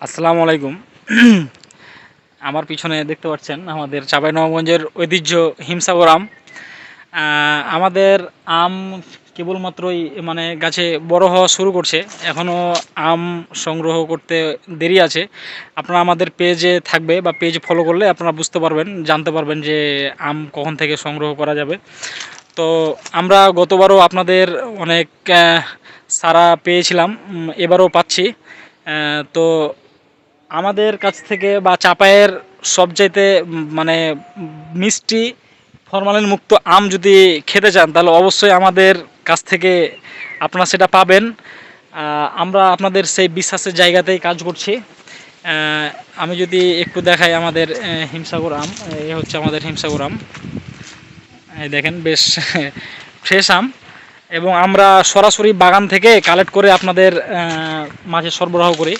আসসালামু আলাইকুম। আমার পিছনে দেখতে পাচ্ছেন আমাদের চাঁপাইনবাবগঞ্জের ঐতিহ্য হিমসাগর আম। আমাদের আম কেবলমাত্রই মানে গাছে বড় হওয়া শুরু করছে, এখনও আম সংগ্রহ করতে দেরি আছে। আপনারা আমাদের পেজে থাকবে বা পেজ ফলো করলে আপনারা বুঝতে পারবেন, জানতে পারবেন যে আম কখন থেকে সংগ্রহ করা যাবে। তো আমরা গতবারও আপনাদের অনেক সাড়া পেয়েছিলাম, এবারও পাচ্ছি। তো আমাদের কাছ থেকে বা চাপায়ের সবচাইতে মানে মিষ্টি ফরমালিন মুক্ত আম যদি খেতে চান তাহলে অবশ্যই আমাদের কাছ থেকে আপনারা সেটা পাবেন। আমরা আপনাদের সেই বিশ্বাসের জায়গাতেই কাজ করছি। আমি যদি একটু দেখাই আমাদের হিমসাগর আম, এ হচ্ছে আমাদের হিমসাগর আম। এই দেখেন বেশ ফ্রেশ আম, এবং আমরা সরাসরি বাগান থেকে কালেক্ট করে আপনাদের মাঝে সরবরাহ করি।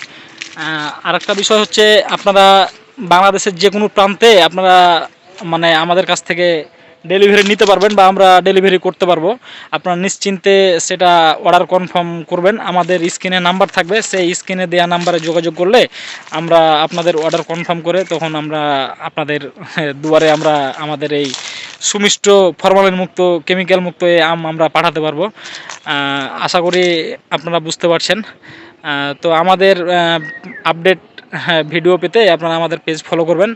আরেকটা বিষয় হচ্ছে, আপনারা বাংলাদেশের যে কোনো প্রান্তে আপনারা মানে আমাদের কাছ থেকে ডেলিভারি নিতে পারবেন বা আমরা ডেলিভারি করতে পারবো। আপনারা নিশ্চিন্তে সেটা অর্ডার কনফার্ম করবেন। আমাদের স্ক্রিনে নাম্বার থাকবে, সেই স্ক্রিনে দেওয়া নাম্বারে যোগাযোগ করলে আমরা আপনাদের অর্ডার কনফার্ম করে তখন আমরা আপনাদের দুয়ারে আমরা আমাদের এই সুমিষ্ট ফরমালিন মুক্ত কেমিক্যাল মুক্ত এই আম আমরা পাঠাতে পারবো। আশা করি আপনারা বুঝতে পারছেন। তো আমাদের আপডেট ভিডিও পেতে আপনারা আমাদের পেজ ফলো করবেন।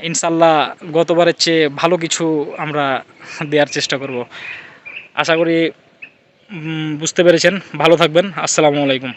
ইনশাল্লাহ গতবারের চেয়ে ভালো কিছু আমরা দেওয়ার চেষ্টা করব। আশা করি বুঝতে পেরেছেন। ভালো থাকবেন। আসসালামু আলাইকুম।